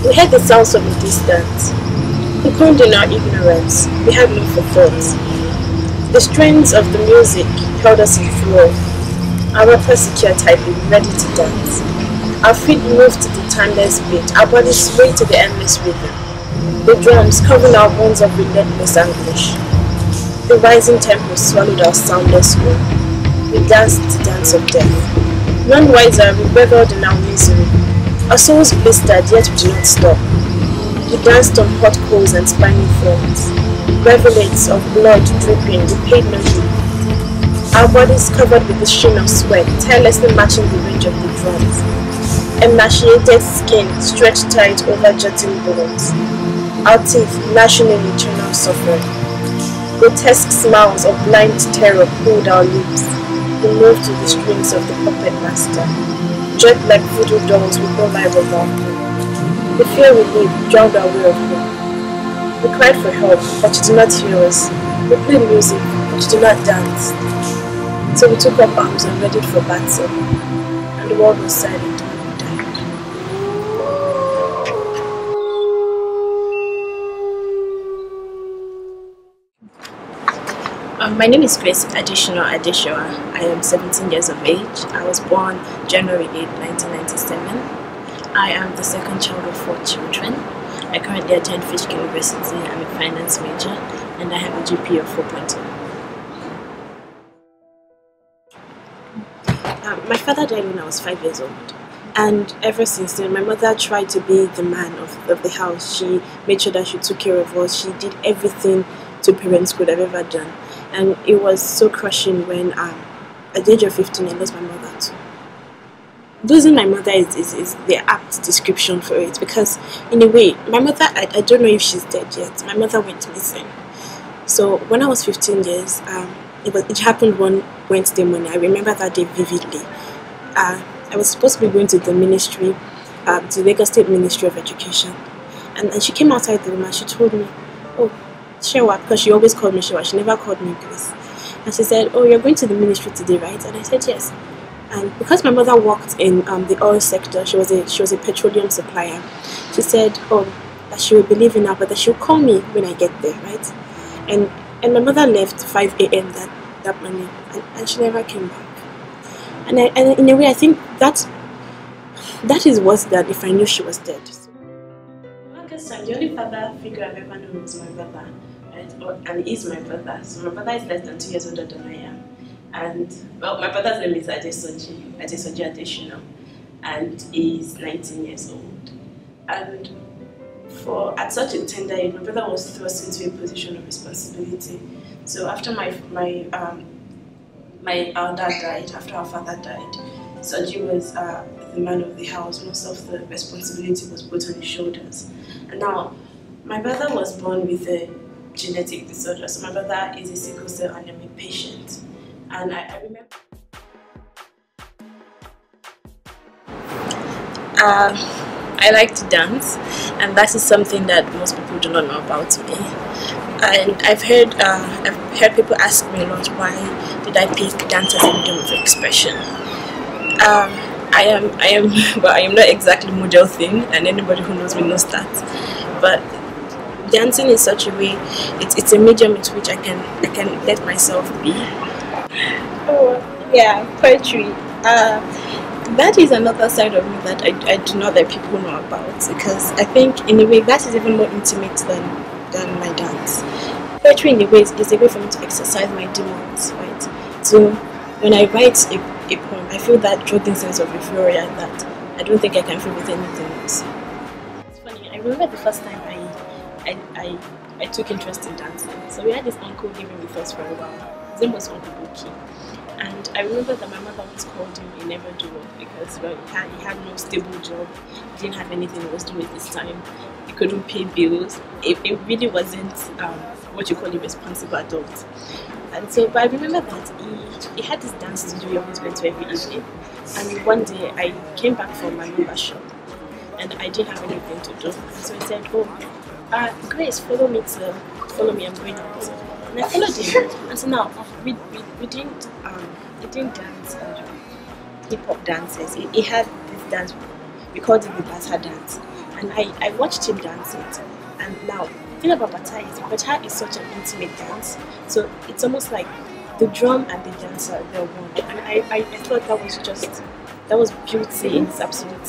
We heard the sounds from a distance. We crooned in our ignorance. We had no forethought. The strains of the music held us in flow. Our secure tightly, ready to dance. Our feet moved to the timeless beat. Our bodies swayed to the endless rhythm. The drums covered our bones of relentless anguish. The rising tempo swallowed our soundless will. We danced the dance of death. None wiser, we reveled in our misery. Our souls blistered, yet we did not stop. We danced on hot coals and spiny thorns. Rivulets of blood dripping, we paid no heed. Our bodies covered with the sheen of sweat, tirelessly matching the range of the drums. Emaciated skin stretched tight over jutting bones. Our teeth gnashing in eternal suffering. Grotesque smiles of blind terror pulled our lips. We moved to the strings of the puppet master. Jerked like voodoo dolls with no life of our own. The fear we lived drowned our way of hope. We cried for help, but she did not hear us. We played music, but she did not dance. So we took up arms and readied for battle. And the world was silent when we died. My name is Adesina. I am 17 years of age. I was born January 8, 1997. I am the second child of 4 children. I currently attend Fishkill University. I'm a finance major and I have a GPA of 4.2. My father died when I was 5 years old. And ever since then, my mother tried to be the man of the house. She made sure that she took care of us. She did everything two parents could have ever done. And it was so crushing when at the age of 15 I lost my mother too. Losing my mother is the apt description for it, because in a way my mother, I don't know if she's dead yet. My mother went missing. So when I was 15 years, it happened one Wednesday morning. I remember that day vividly. I was supposed to be going to the ministry, to the Lagos State Ministry of Education, and she came outside the room and she told me, "Oh, Shewa," because she always called me Shewa, she never called me Grace. And she said, "Oh, you're going to the ministry today, right?" And I said, "Yes." And because my mother worked in the oil sector, she was a petroleum supplier. She said, "Oh, that she would believe in her, but that she'll call me when I get there, right?" And my mother left 5 a.m. that morning, and she never came back. And in a way, I think that is worse than if I knew she was dead. So, longest time, the only father figure I've ever known was my brother, right? And he's my brother. So my brother is less than 2 years older than I am. And well, my brother's name is Adesoji Adesina, and he's 19 years old. And at such a tender age, my brother was thrust into a position of responsibility. So after my dad died, after our father died, Soji was the man of the house. Most of the responsibility was put on his shoulders. And now, my brother was born with a genetic disorder. So my brother is a sickle cell anemia patient. And I remember I like to dance, and that is something that most people do not know about me. And I've heard people ask me a lot, why did I pick dance as a medium of expression? I am not exactly model thing, and anybody who knows me knows that. But dancing in such a way, it's a medium in which I can let myself be. Oh yeah, poetry. That is another side of me that I do not let people know about, because I think in a way that is even more intimate than my dance. Poetry in a way is a way for me to exercise my demons, right? So when I write a poem, I feel that dropping sense of euphoria that I don't think I can feel with anything else. It's funny, I remember the first time I took interest in dancing. So we had this uncle living with us for a while. His name was Uncle Buki. And I remember that my mother once called him a never-do-well because he had no stable job, he didn't have anything he was doing at this time, he couldn't pay bills. It really wasn't what you call a responsible adult. And so, but I remember that he had this dance studio he always went to every evening. And one day I came back from my membership and I didn't have anything to do. And so he said, "Oh, Grace, follow me, I'm going out." And I followed him. And so now we didn't dance hip-hop dances. He had this dance, we called it the Bata dance. and I watched him dance it. And now, the thing about Bata is such an intimate dance, so it's almost like the drum and the dancer, they're one. And I thought that was beauty in its absolute